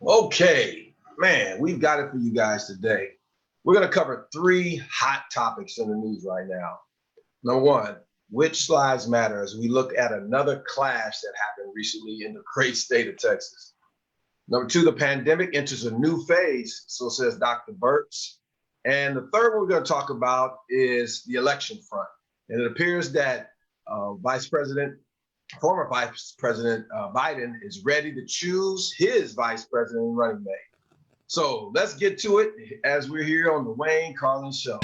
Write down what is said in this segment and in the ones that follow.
Okay, man, we've got it for you guys today. We're going to cover three hot topics in the news right now. Number one, which lives matter as we look at another clash that happened recently in the great state of Texas. Number two, the pandemic enters a new phase, so says Dr. Burks. And the third one we're going to talk about is the election front. And it appears that former Vice President Biden is ready to choose his vice president and running mate. So let's get to it as we're here on the Wayne Carlin Show.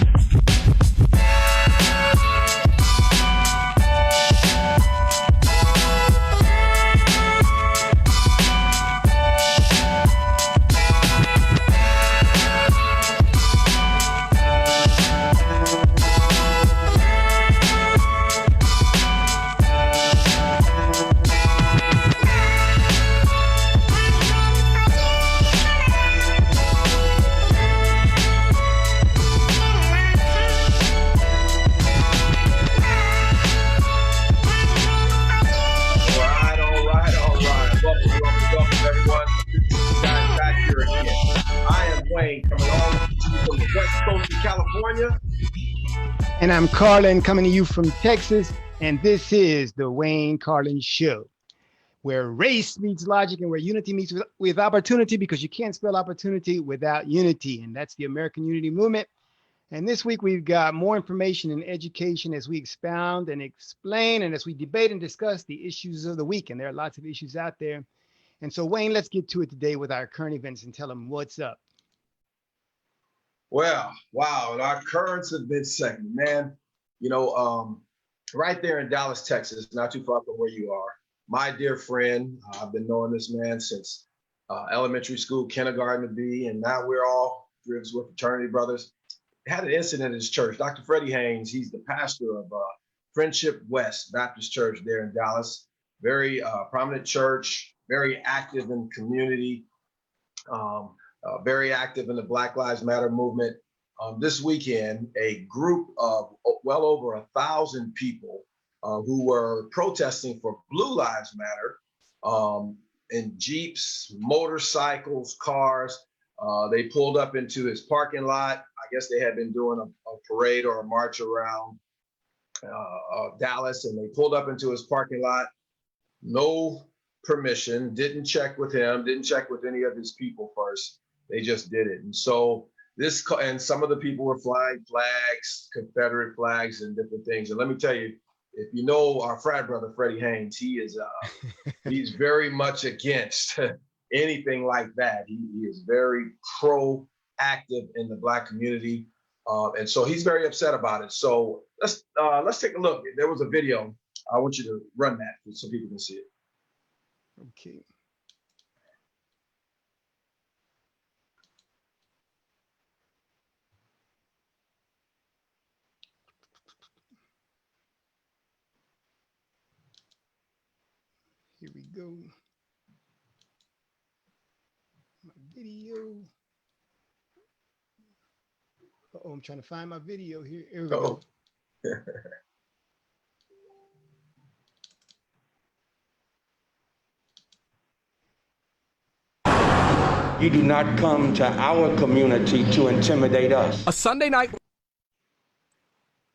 California. And I'm Carlin coming to you from Texas. And this is the Wayne Carlin Show, where race meets logic and where unity meets with opportunity, because you can't spell opportunity without unity. And that's the American Unity Movement. And this week we've got more information and education as we expound and explain and as we debate and discuss the issues of the week. And there are lots of issues out there. And so, Wayne, let's get to it today with our current events and tell them what's up. Well, wow, our current event segment, man, right there in Dallas, Texas, not too far from where you are. My dear friend, I've been knowing this man since elementary school, kindergarten to be, and now we're all with fraternity brothers. Had an incident in his church. Dr. Freddie Haynes, he's the pastor of Friendship West Baptist Church there in Dallas. Very prominent church, very active in the community. Very active in the Black Lives Matter movement. This weekend, a group of well over 1,000 people who were protesting for Blue Lives Matter in Jeeps, motorcycles, cars. They pulled up into his parking lot. I guess they had been doing a parade or a march around Dallas, and they pulled up into his parking lot. No permission, didn't check with him, didn't check with any of his people first. They just did it. And so and some of the people were flying flags, Confederate flags and different things. And let me tell you, if you know our frat brother, Freddie Haynes, he is, he's very much anything like that. He is very proactive in the Black community. And so he's very upset about it. So let's take a look. There was a video. I want you to run that so people can see it. Okay. Here we go. My video. Uh-oh, I'm trying to find my video here. Here we go. You do not come to our community to intimidate us. A Sunday night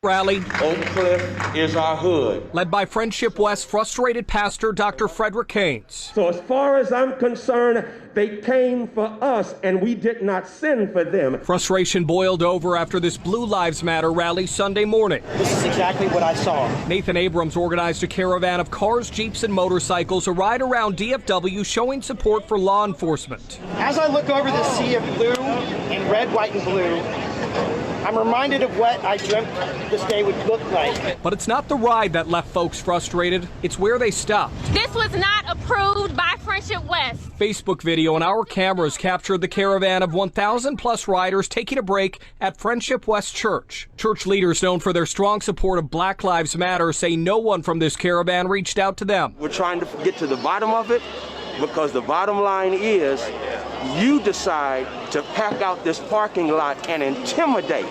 rally. Oak Cliff is our hood. Led by Friendship West frustrated pastor Dr. Frederick Haynes. So as far as I'm concerned, they came for us and we did not send for them. Frustration boiled over after this Blue Lives Matter rally Sunday morning. This is exactly what I saw. Nathan Abrams organized a caravan of cars, jeeps, and motorcycles, a ride around DFW showing support for law enforcement. As I look over the sea of blue and red, white, and blue, I'm reminded of what I dreamt this day would look like. But it's not the ride that left folks frustrated. It's where they stopped. This was not approved by Friendship West. Facebook video and our cameras captured the caravan of 1,000 plus riders taking a break at Friendship West Church. Church leaders known for their strong support of Black Lives Matter say no one from this caravan reached out to them. We're trying to get to the bottom of it, because the bottom line is you decide to pack out this parking lot and intimidate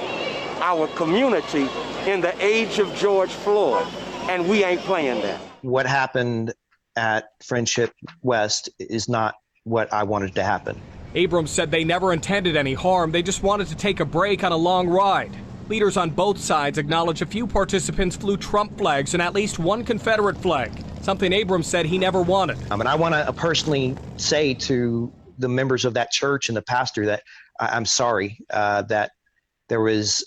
our community in the age of George Floyd, and we ain't playing that. What happened at Friendship West is not what I wanted to happen. Abrams said they never intended any harm. They just wanted to take a break on a long ride. Leaders on both sides acknowledge a few participants flew Trump flags and at least one Confederate flag, something Abrams said he never wanted. And I want to personally say to the members of that church and the pastor that I'm sorry that there was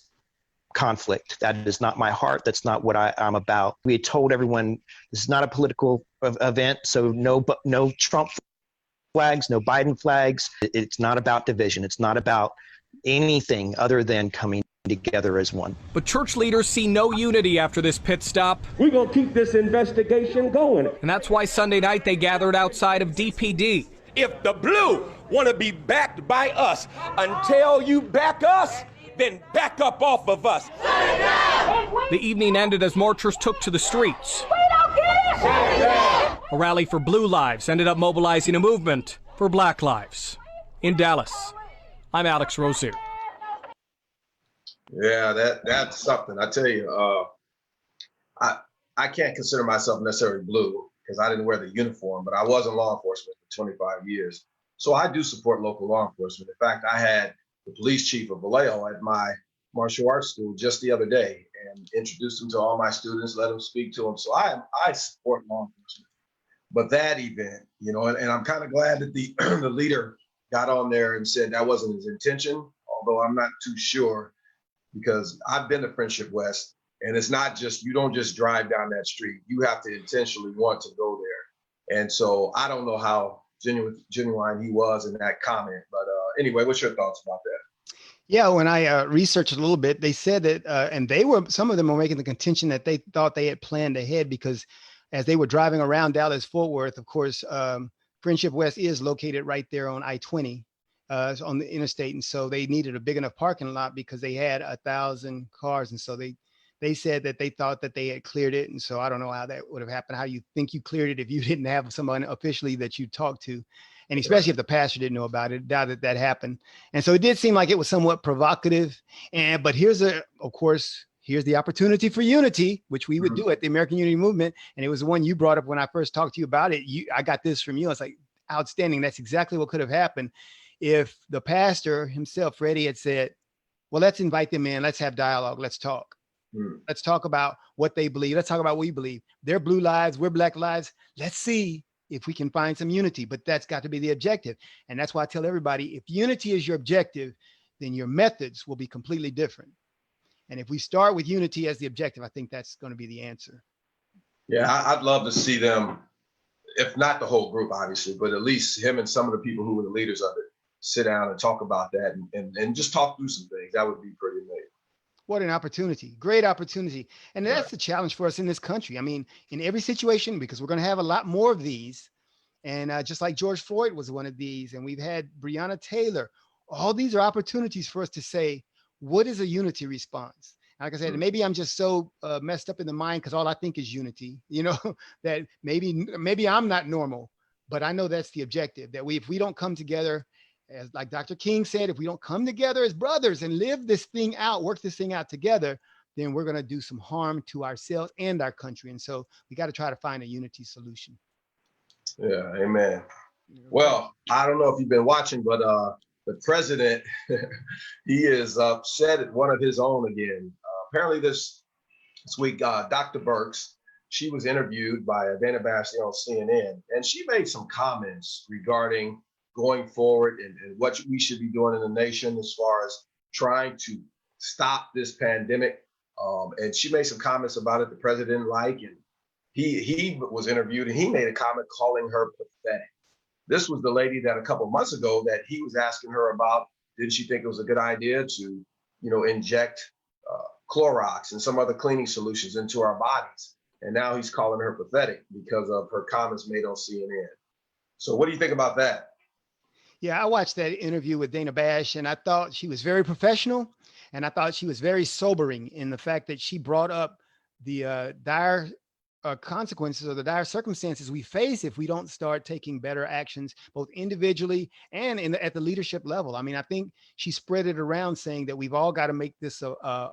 conflict. That is not my heart. That's not what I'm about. We had told everyone this is not a political event, so no Trump flags, no Biden flags. It's not about division. It's not about anything other than coming together as one. But church leaders see no unity after this pit stop. We're going to keep this investigation going. And that's why Sunday night they gathered outside of DPD. If the blue want to be backed by us, until you back us, then back up off of us. The evening ended as marchers took to the streets. We don't get it! A rally for Blue Lives ended up mobilizing a movement for Black Lives. In Dallas, I'm Alex Rozier. Yeah, that's something. I tell you, I can't consider myself necessarily blue because I didn't wear the uniform, but I was in law enforcement for 25 years. So I do support local law enforcement. In fact, I had the police chief of Vallejo at my martial arts school just the other day and introduced him to all my students, let them speak to them. So I support law enforcement. But that event, and I'm kind of glad that the the leader got on there and said that wasn't his intention, although I'm not too sure because I've been to Friendship West and it's not just, you don't just drive down that street. You have to intentionally want to go there. And so I don't know how genuine he was in that comment. But anyway, what's your thoughts about that? Yeah, when I researched a little bit, they said that, and some of them were making the contention that they thought they had planned ahead because as they were driving around Dallas-Fort Worth, of course, Friendship West is located right there on I-20 on the interstate. And so they needed a big enough parking lot because they had 1,000 cars. And so they said that they thought that they had cleared it. And so I don't know how that would have happened, how you think you cleared it if you didn't have someone officially that you talked to. And especially if the pastor didn't know about it, doubt that happened. And so it did seem like it was somewhat provocative. But here's the opportunity for unity, which we would do at the American Unity Movement. And it was the one you brought up when I first talked to you about it. I got this from you. I was like, outstanding. That's exactly what could have happened if the pastor himself, Freddie, had said, well, let's invite them in. Let's have dialogue. Let's talk. Let's talk about what they believe. Let's talk about what we believe. They're blue lives. We're black lives. Let's see if we can find some unity, but that's got to be the objective. And that's why I tell everybody, if unity is your objective, then your methods will be completely different. And if we start with unity as the objective, I think that's going to be the answer. Yeah, I'd love to see them, if not the whole group, obviously, but at least him and some of the people who were the leaders of it, sit down and talk about that and just talk through some things. That would be pretty amazing. What an opportunity, great opportunity. And that's the challenge for us in this country. I mean, in every situation, because we're going to have a lot more of these. And just like George Floyd was one of these, and we've had Breonna Taylor, all these are opportunities for us to say, what is a unity response? Like I said, maybe I'm just so messed up in the mind because all I think is unity, that maybe I'm not normal, but I know that's the objective, that if we don't come together, as like Dr. King said, if we don't come together as brothers and live this thing out, work this thing out together, then we're going to do some harm to ourselves and our country. And so we got to try to find a unity solution. Yeah, amen. Well, I don't know if you've been watching, but the president, he is upset at one of his own again. Apparently this week, Dr. Burks, she was interviewed by Dana Bash on CNN, and she made some comments regarding going forward and what we should be doing in the nation as far as trying to stop this pandemic. And she made some comments about it the president didn't like, and he was interviewed and he made a comment calling her pathetic. This was the lady that a couple of months ago that he was asking her about, did she think it was a good idea to, inject Clorox and some other cleaning solutions into our bodies? And now he's calling her pathetic because of her comments made on CNN. So what do you think about that? Yeah, I watched that interview with Dana Bash, and I thought she was very professional, and I thought she was very sobering in the fact that she brought up the dire consequences or the dire circumstances we face if we don't start taking better actions, both individually and at the leadership level. I mean, I think she spread it around saying that we've all got to make this a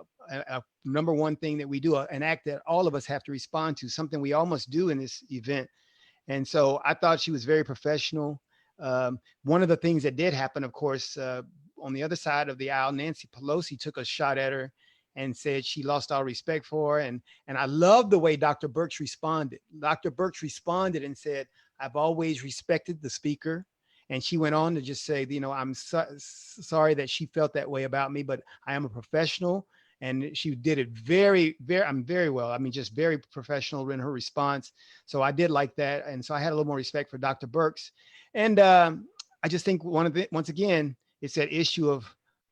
number one thing that we do, an act that all of us have to respond to, something we all must do in this event. And so I thought she was very professional. One of the things that did happen, of course, on the other side of the aisle, Nancy Pelosi took a shot at her and said she lost all respect for her. And I love the way Dr. Birx responded. Dr. Birx responded and said, "I've always respected the speaker." And she went on to just say, "I'm sorry that she felt that way about me, but I am a professional." And she did it very well. I mean, just very professional in her response. So I did like that. And so I had a little more respect for Dr. Birx. And I just think once again, it's that issue of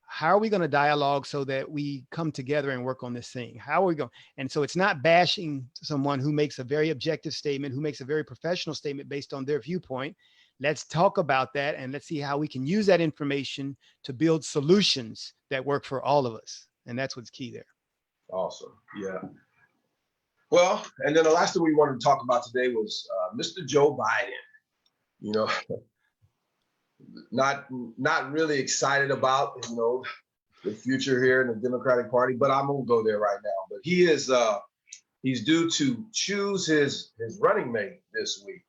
how are we going to dialogue so that we come together and work on this thing? How are we going? And so it's not bashing someone who makes a very objective statement, who makes a very professional statement based on their viewpoint. Let's talk about that and let's see how we can use that information to build solutions that work for all of us. And that's what's key there. Awesome. Yeah. Well, and then the last thing we wanted to talk about today was Mr. Joe Biden. You know, not really excited about, the future here in the Democratic Party, but I'm gonna go there right now. But he's due to choose his running mate this week.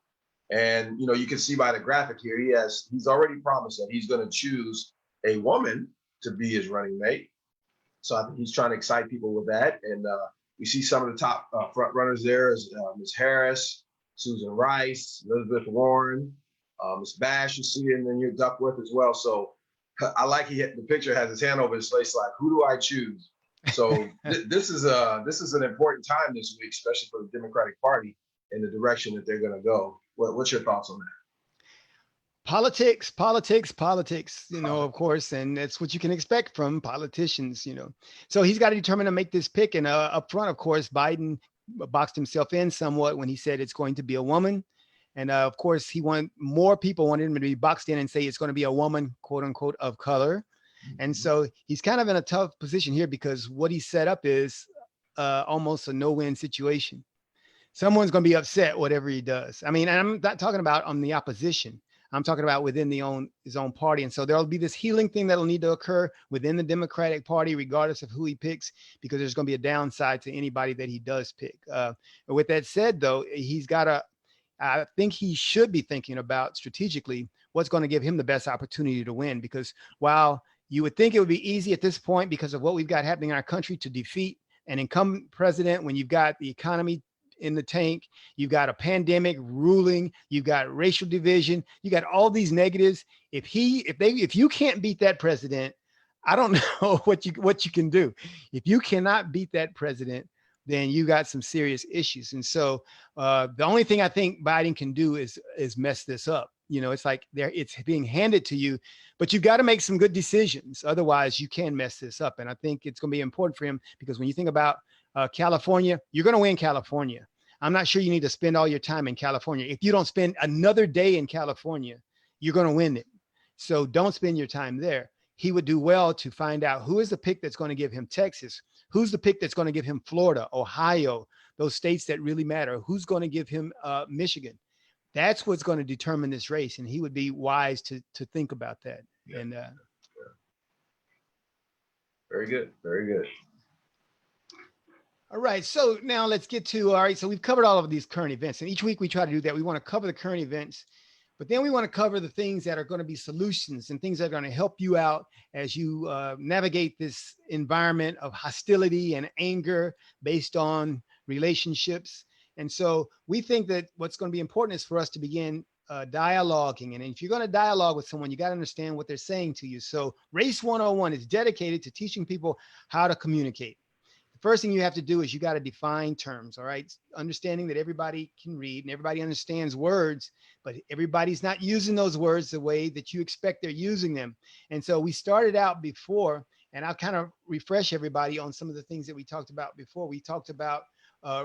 And you can see by the graphic here, he's already promised that he's gonna choose a woman to be his running mate. So I think he's trying to excite people with that. And we see some of the top front runners there is Ms. Harris, Susan Rice, Elizabeth Warren, Ms. Bash, you see, and then you're Duckworth as well. So I like the picture has his hand over his face, like, who do I choose? So this is an important time this week, especially for the Democratic Party in the direction that they're going to go. What's your thoughts on that? Politics, of course, and that's what you can expect from politicians, So he's got to determine to make this pick. And up front, of course, Biden boxed himself in somewhat when he said it's going to be a woman. And of course, more people wanted him to be boxed in and say it's going to be a woman, quote unquote, of color. Mm-hmm. And so he's kind of in a tough position here because what he set up is almost a no-win situation. Someone's going to be upset, whatever he does. I mean, and I'm not talking about on the opposition. I'm talking about within his own party. And so there'll be this healing thing that'll need to occur within the Democratic Party, regardless of who he picks, because there's going to be a downside to anybody that he does pick. With that said, though, I think he should be thinking about strategically what's going to give him the best opportunity to win, because while you would think it would be easy at this point because of what we've got happening in our country to defeat an incumbent president when you've got the economy in the tank, you've got a pandemic ruling, you've got racial division, you got all these negatives. If you can't beat that president, I don't know what you can do. If you cannot beat that president, then you got some serious issues. And so the only thing I think Biden can do is mess this up. It's like it's being handed to you, but you've got to make some good decisions. Otherwise, you can mess this up. And I think it's going to be important for him because when you think about California, you're going to win California. I'm not sure you need to spend all your time in California. If you don't spend another day in California, you're going to win it. So don't spend your time there. He would do well to find out who is the pick that's going to give him Texas, who's the pick that's going to give him Florida, Ohio, those states that really matter, who's going to give him Michigan. That's what's going to determine this race. And he would be wise to think about that. Yeah. And Very good. Very good. All right. So now let's get to, all right. So we've covered all of these current events, and each week we try to do that. We want to cover the current events, but then we want to cover the things that are going to be solutions and things that are going to help you out as you navigate this environment of hostility and anger based on relationships. And so we think that what's going to be important is for us to begin dialoguing. And if you're going to dialogue with someone, you got to understand what they're saying to you. So Race 101 is dedicated to teaching people how to communicate. The first thing you have to do is you got to define terms, all right? Understanding that everybody can read and everybody understands words, but everybody's not using those words the way that you expect they're using them. And so we started out before, and I'll kind of refresh everybody on some of the things that we talked about before. We talked about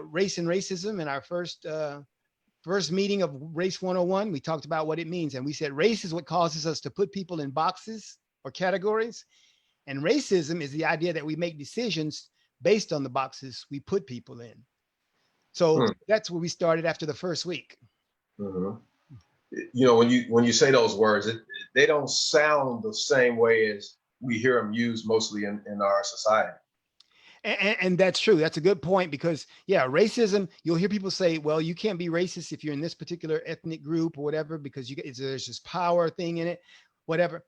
race and racism in our first meeting of Race 101. We talked about what it means. And we said race is what causes us to put people in boxes or categories. And racism is the idea that we make decisions based on the boxes we put people in. So that's where we started after the first week. Mm-hmm. When you say those words, they don't sound the same way as we hear them used mostly in our society. And that's true. That's a good point because, yeah, racism, you'll hear people say, well, you can't be racist if you're in this particular ethnic group or whatever, because there's this power thing in it, whatever.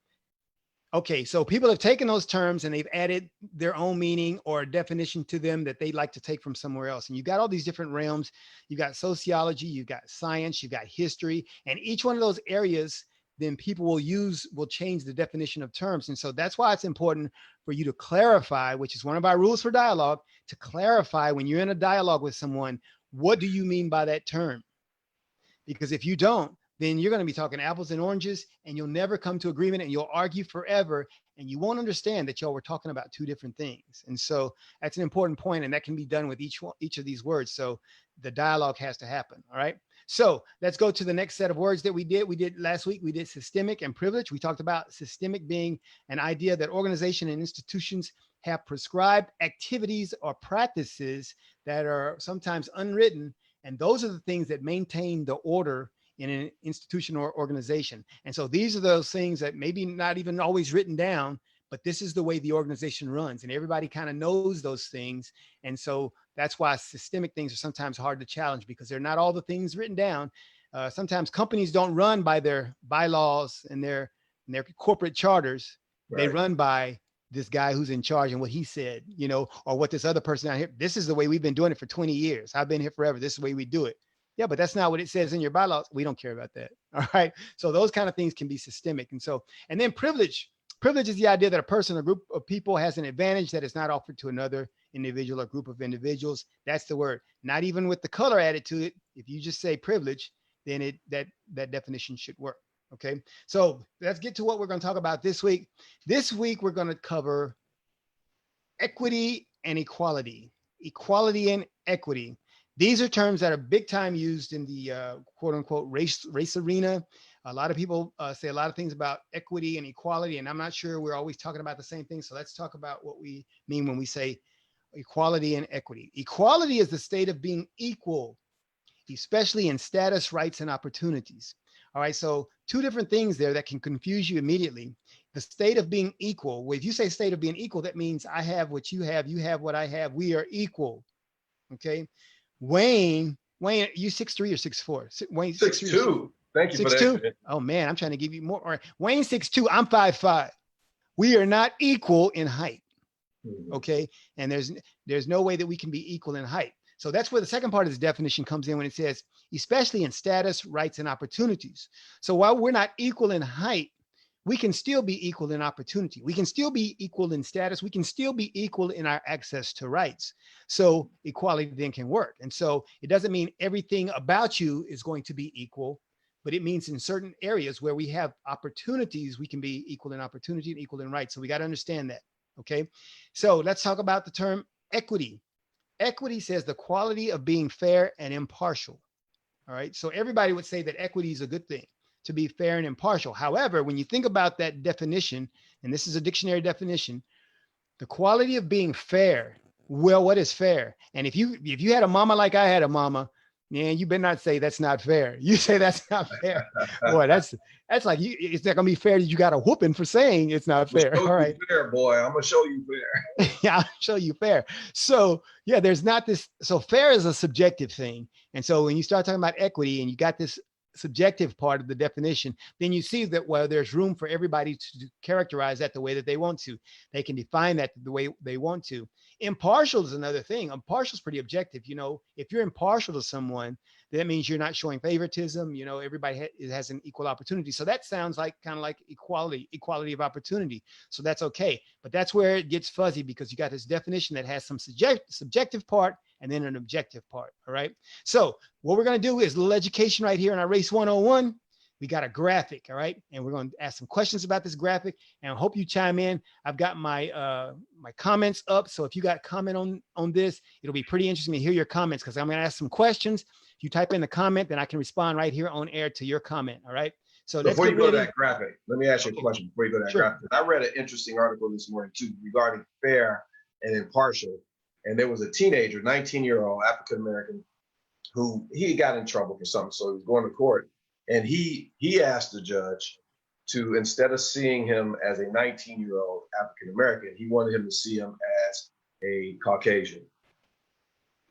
Okay, so people have taken those terms and they've added their own meaning or definition to them that they like to take from somewhere else. And you've got all these different realms. You've got sociology, you've got science, you've got history, and each one of those areas, then people will change the definition of terms. And so that's why it's important for you to clarify, which is one of our rules for dialogue, to clarify when you're in a dialogue with someone, what do you mean by that term? Because if you don't, then you're going to be talking apples and oranges and you'll never come to agreement and you'll argue forever and you won't understand that y'all were talking about two different things. And so that's an important point, and that can be done with each of these words. So the dialogue has to happen. All right. So let's go to the next set of words that we did. We did last week, we did systemic and privilege. We talked about systemic being an idea that organization and institutions have prescribed activities or practices that are sometimes unwritten. And those are the things that maintain the order in an institution or organization. And so these are those things that maybe not even always written down, but this is the way the organization runs. And everybody kind of knows those things. And so that's why systemic things are sometimes hard to challenge, because they're not all the things written down. Sometimes companies don't run by their bylaws and their corporate charters. Right. They run by this guy who's in charge and what he said, or what this other person out here, this is the way we've been doing it for 20 years. I've been here forever. This is the way we do it. Yeah, but that's not what it says in your bylaws. We don't care about that. All right. So those kind of things can be systemic. And then privilege is the idea that a person or group of people has an advantage that is not offered to another individual or group of individuals. That's the word. Not even with the color added to it. If you just say privilege, then that definition should work. Okay. So let's get to what we're going to talk about this week. This week, we're going to cover equity and equality. Equality and equity. These are terms that are big time used in the quote unquote race arena. A lot of people say a lot of things about equity and equality, and I'm not sure we're always talking about the same thing. So let's talk about what we mean when we say equality and equity. Equality is the state of being equal, especially in status, rights, and opportunities. All right, so two different things there that can confuse you immediately. The state of being equal. Well, if you say state of being equal, that means I have what you have what I have. We are equal. Okay. Wayne, you 6'3" or 6'4"? Wayne 6'2". Thank you 6'2"? for that. Oh man, I'm trying to give you more. All right. Wayne 6'2", I'm 5'5". We are not equal in height. Okay. And there's no way that we can be equal in height. So that's where the second part of this definition comes in when it says, especially in status, rights, and opportunities. So while we're not equal in height, we can still be equal in opportunity. We can still be equal in status. We can still be equal in our access to rights. So equality then can work. And so it doesn't mean everything about you is going to be equal, but it means in certain areas where we have opportunities, we can be equal in opportunity and equal in rights. So we got to understand that. Okay. So let's talk about the term equity. Equity says the quality of being fair and impartial. All right. So everybody would say that equity is a good thing, to be fair and impartial. However, when you think about that definition, and this is a dictionary definition, the quality of being fair. Well, what is fair? And if you had a mama like I had a mama, man, you better not say that's not fair. You say that's not fair. Boy, that's like it's not gonna be fair that you got a whooping for saying it's not fair. All right. Fair, boy. I'm gonna show you fair. Yeah, I'll show you fair. So yeah, there's not this. So fair is a subjective thing. And so when you start talking about equity and you got this subjective part of the definition, then you see that, well, there's room for everybody to characterize that the way that they want to. They can define that the way they want to. Impartial is another thing. Impartial is pretty objective. If you're impartial to someone, that means you're not showing favoritism. Everybody has an equal opportunity. So that sounds like kind of like equality of opportunity. So that's okay. But that's where it gets fuzzy, because you got this definition that has some subjective part and then an objective part. All right. So what we're going to do is a little education right here in our Race 101. We got a graphic. All right. And we're going to ask some questions about this graphic, and I hope you chime in. I've got my my comments up. So if you got comment on this, it'll be pretty interesting to hear your comments, because I'm going to ask some questions. If you type in the comment, then I can respond right here on air to your comment. All right. So before you go to that graphic, let me ask you a question before you go to that graphic. I read an interesting article this morning too regarding fair and impartial. And there was a teenager, 19-year-old African-American, who he got in trouble for something. So he was going to court, and he asked the judge to, instead of seeing him as a 19-year-old African-American, he wanted him to see him as a Caucasian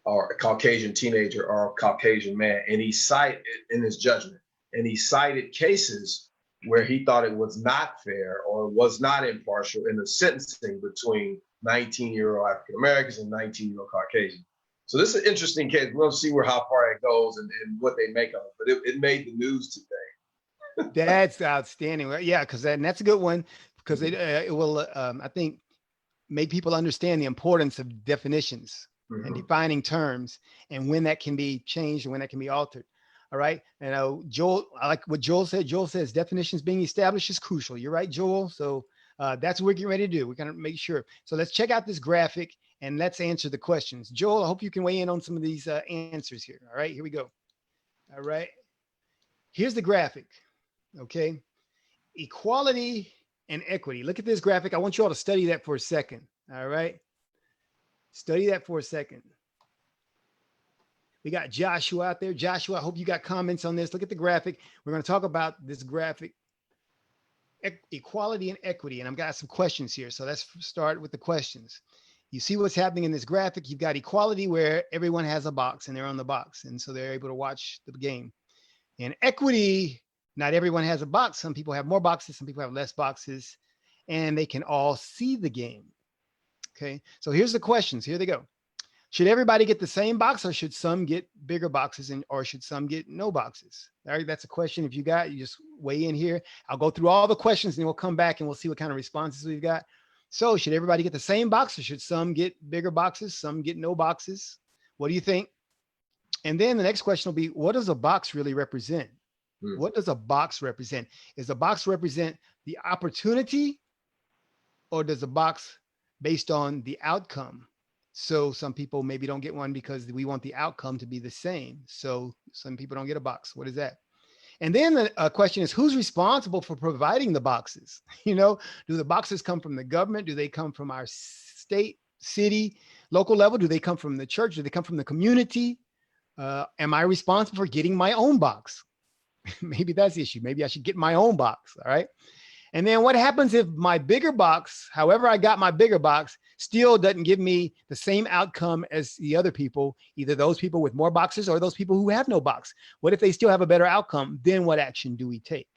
or a Caucasian teenager or a Caucasian man. And he cited in his judgment, and he cited cases where he thought it was not fair or was not impartial in the sentencing between 19-year-old African Americans and 19-year-old Caucasians. So this is an interesting case. We'll see how far it goes and what they make of it. But it made the news today. That's outstanding. Yeah, because that's a good one, because it will, I think, make people understand the importance of definitions and defining terms and when that can be changed and when that can be altered. All right. And Joel, I like what Joel said. Joel says definitions being established is crucial. You're right, Joel. So that's what we're getting ready to do. We're going to make sure. So let's check out this graphic and let's answer the questions. Joel, I hope you can weigh in on some of these answers here. All right, here we go. All right. Here's the graphic. Okay. Equality and equity. Look at this graphic. I want you all to study that for a second. All right. Study that for a second. We got Joshua out there. Joshua, I hope you got comments on this. Look at the graphic. We're going to talk about this graphic, equality and equity. And I've got some questions here. So let's start with the questions. You see what's happening in this graphic. You've got equality where everyone has a box and they're on the box. And so they're able to watch the game. And equity, not everyone has a box. Some people have more boxes. Some people have less boxes. And they can all see the game. Okay, so here's the questions. Here they go. Should everybody get the same box, or should some get bigger boxes, or should some get no boxes? All right, that's a question. If you just weigh in here. I'll go through all the questions and we'll come back and we'll see what kind of responses we've got. So should everybody get the same box, or should some get bigger boxes, some get no boxes? What do you think? And then the next question will be, what does a box really represent? What does a box represent? Is a box represent the opportunity, or does a box based on the outcome? So some people maybe don't get one because we want the outcome to be the same. So some people don't get a box. What is that? And then the question is, who's responsible for providing the boxes? You know, do the boxes come from the government? Do they come from our state, city, local level? Do they come from the church? Do they come from the community? Am I responsible for getting my own box? Maybe that's the issue. Maybe I should get my own box. All right. And then what happens if my bigger box, however I got my bigger box, still doesn't give me the same outcome as the other people, either those people with more boxes or those people who have no box? What if they still have a better outcome? Then what action do we take?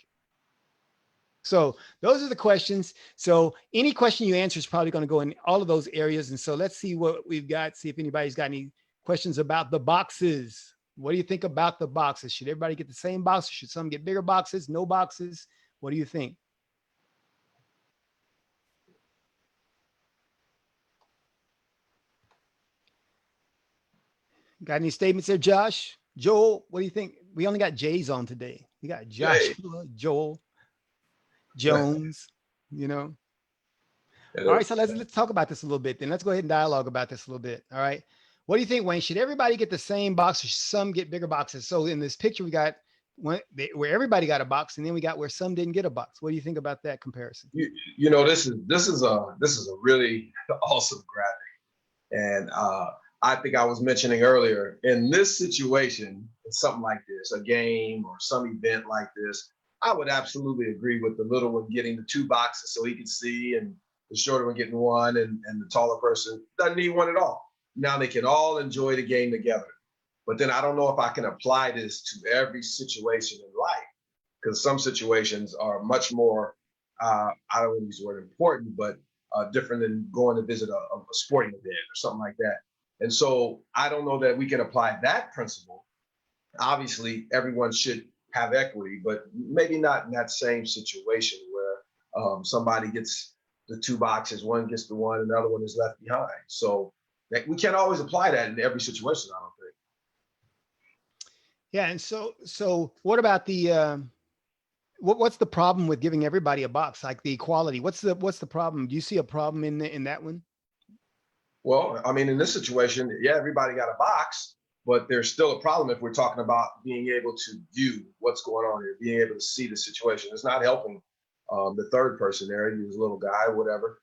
So those are the questions. So any question you answer is probably going to go in all of those areas. And so let's see what we've got. See if anybody's got any questions about the boxes. What do you think about the boxes? Should everybody get the same box? Should some get bigger boxes, no boxes? What do you think? Got any statements there, Josh? Joel, what do you think? We only got J's on today. We got Joshua, Joel, Jones, you know. All right, so let's talk about this a little bit then. Let's go ahead and dialogue about this a little bit. All right. What do you think, Wayne? Should everybody get the same box, or some get bigger boxes? So in this picture, we got where everybody got a box, and then we got where some didn't get a box. What do you think about that comparison? You know, this is a really awesome graphic. And I think I was mentioning earlier, in this situation, something like this, a game or some event like this, I would absolutely agree with the little one getting the 2 boxes so he can see, and the shorter one getting one, and the taller person doesn't need one at all. Now they can all enjoy the game together. But then I don't know if I can apply this to every situation in life, because some situations are much more, I don't want to use the word important, but different than going to visit a sporting event or something like that. And so I don't know that we can apply that principle. Obviously, everyone should have equity, but maybe not in that same situation where somebody gets the 2 boxes, one gets the one, and the other one is left behind. So we can't always apply that in every situation, I don't think. Yeah, and so what about the what's the problem with giving everybody a box, like the equality? What's the problem? Do you see a problem in that one? Well, I mean, in this situation, yeah, everybody got a box, but there's still a problem if we're talking about being able to view what's going on here, being able to see the situation. It's not helping the third person there. He was a little guy, whatever.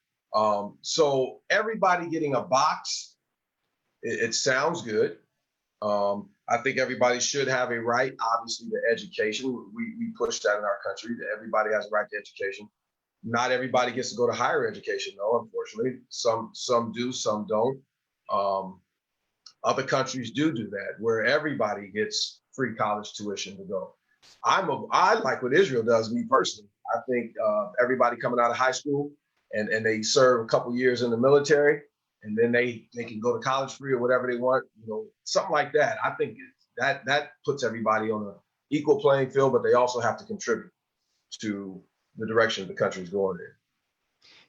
So everybody getting a box, it sounds good. I think everybody should have a right, obviously, to education. We push that in our country, that everybody has a right to education. Not everybody gets to go to higher education, though. Unfortunately, some do, some don't. Other countries do that, where everybody gets free college tuition to go. I like what Israel does. Me personally, I think everybody coming out of high school and they serve a couple years in the military, and then they can go to college free or whatever they want. Something like that. I think that puts everybody on an equal playing field, but they also have to contribute to the direction the country's going in.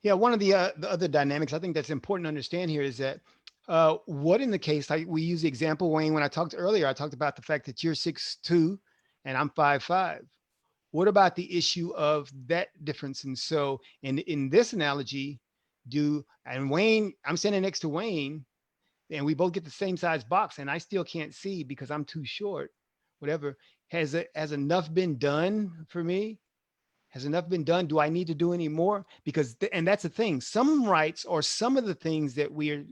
Yeah, one of the other dynamics I think that's important to understand here is that what in the case, like we use the example, Wayne, when I talked earlier, I talked about the fact that you're 6'2" and I'm 5'5". What about the issue of that difference? And so in this analogy, and Wayne, I'm standing next to Wayne and we both get the same size box and I still can't see because I'm too short, whatever. Has enough been done for me? Has enough been done? Do I need to do any more? Because, and that's the thing, some rights or some of the things that we are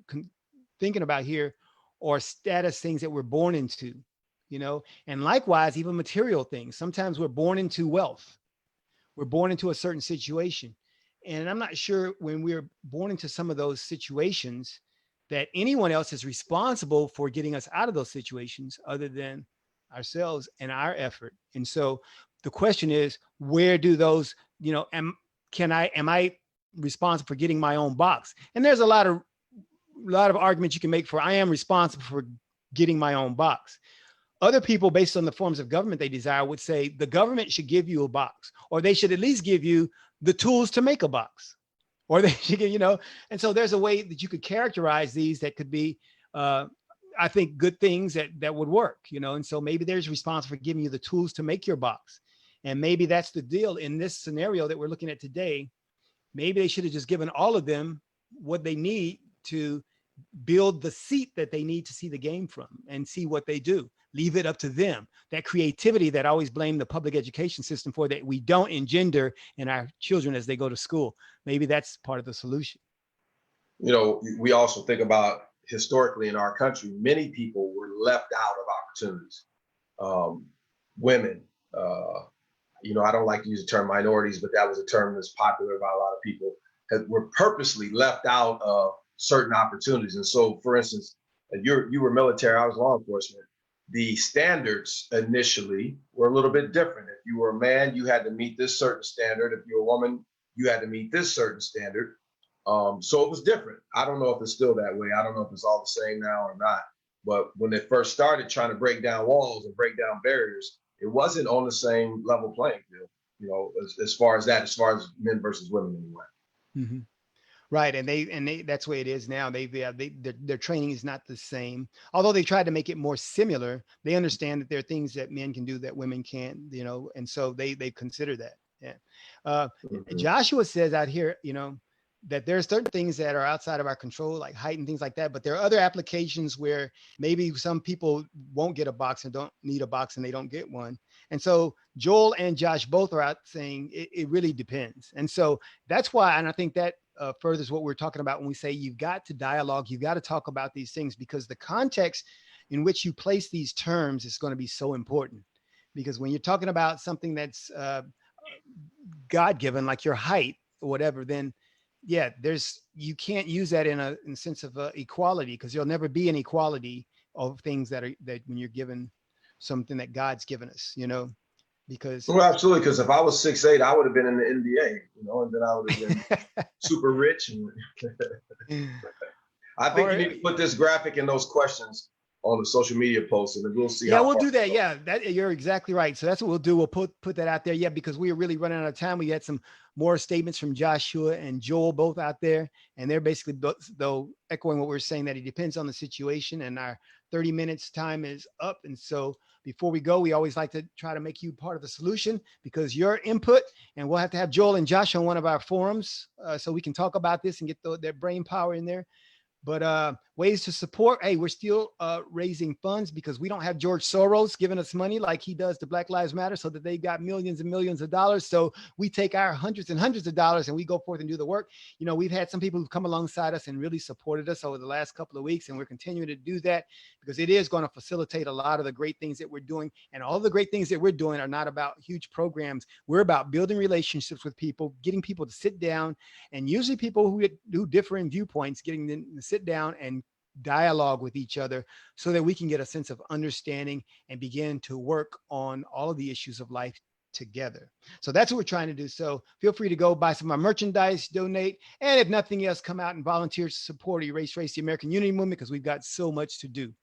thinking about here are status things that we're born into, and likewise, even material things. Sometimes we're born into wealth. We're born into a certain situation. And I'm not sure when we're born into some of those situations that anyone else is responsible for getting us out of those situations other than ourselves and our effort. And so the question is, where do those, am I responsible for getting my own box? And there's a lot of arguments you can make for I am responsible for getting my own box. Other people, based on the forms of government they desire, would say the government should give you a box, or they should at least give you the tools to make a box, or they should get, and so there's a way that you could characterize these that could be, I think, good things that would work, and so maybe there's responsible for giving you the tools to make your box. And maybe that's the deal in this scenario that we're looking at today. Maybe they should have just given all of them what they need to build the seat that they need to see the game from and see what they do. Leave it up to them. That creativity that I always blame the public education system for, that we don't engender in our children as they go to school. Maybe that's part of the solution. We also think about historically in our country, many people were left out of opportunities. Women, I don't like to use the term minorities, but that was a term that's popular by a lot of people, that were purposely left out of certain opportunities. And so, for instance, you were military, I was law enforcement. The standards initially were a little bit different. If you were a man, you had to meet this certain standard. If you're a woman, you had to meet this certain standard. So it was different. I don't know if it's still that way. I don't know if it's all the same now or not. But when they first started trying to break down walls and break down barriers, it wasn't on the same level playing field, as far as men versus women anyway. Mm-hmm. Right. And they that's the way it is now. Their training is not the same. Although they tried to make it more similar, they understand that there are things that men can do that women can't, and so they consider that. Yeah. Mm-hmm. Joshua says out here, that there are certain things that are outside of our control, like height and things like that. But there are other applications where maybe some people won't get a box and don't need a box and they don't get one. And so Joel and Josh both are out saying it really depends. And so that's why, and I think that furthers what we're talking about when we say you've got to dialogue, you've got to talk about these things, because the context in which you place these terms is going to be so important. Because when you're talking about something that's God-given, like your height or whatever, then yeah, you can't use that in a sense of equality, because there'll never be an equality of things that when you're given something that God's given us, because. Well, absolutely. Because if I was 6'8", I would have been in the NBA, and then I would have been super rich. I think you need to put this graphic and those questions on the social media posts, and then we'll see. Yeah, we'll do that. Yeah, you're exactly right. So that's what we'll do. We'll put that out there. Yeah, because we are really running out of time. We had some more statements from Joshua and Joel both out there, and they're basically though echoing what we're saying, that it depends on the situation. And our 30 minutes time is up. And so before we go, we always like to try to make you part of the solution, because your input, and we'll have to have Joel and Josh on one of our forums so we can talk about this and get their brain power in there. But ways to support. Hey, we're still raising funds because we don't have George Soros giving us money like he does to Black Lives Matter, so that they got millions and millions of dollars. So we take our hundreds and hundreds of dollars and we go forth and do the work. You know, we've had some people who've come alongside us and really supported us over the last couple of weeks, and we're continuing to do that because it is going to facilitate a lot of the great things that we're doing. And all the great things that we're doing are not about huge programs. We're about building relationships with people, getting people to sit down, and usually people who differ in viewpoints, getting them to sit down and dialogue with each other so that we can get a sense of understanding and begin to work on all of the issues of life together. So that's what we're trying to do. So feel free to go buy some of our merchandise, donate, and if nothing else, come out and volunteer to support Erase Race, the American Unity Movement, because we've got so much to do.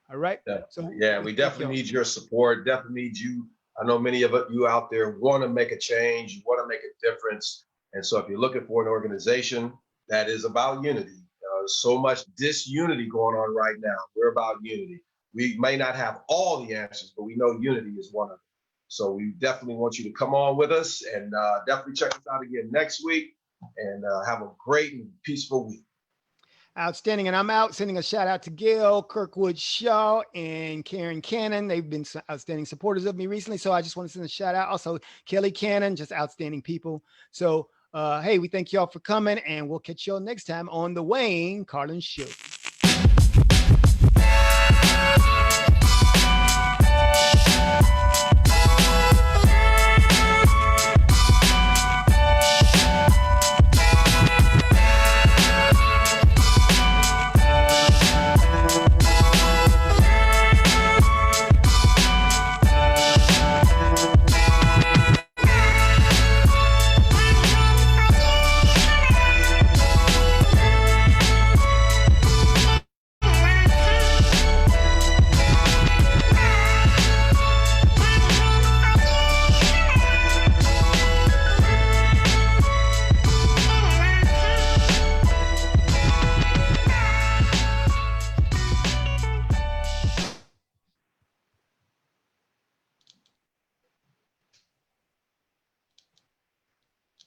All right. So yeah, we definitely need your support. Definitely need you. I know many of you out there want to make a change. You want to make a difference. And so if you're looking for an organization that is about unity, so much disunity going on right now. We're about unity. We may not have all the answers, but we know unity is one of them. So we definitely want you to come on with us, and definitely check us out again next week, and have a great and peaceful week. Outstanding. And I'm out sending a shout out to Gail, Kirkwood Shaw, and Karen Cannon. They've been outstanding supporters of me recently. So I just want to send a shout out. Also, Kelly Cannon, just outstanding people. So hey, we thank y'all for coming, and we'll catch y'all next time on the Wayne Carlin Show.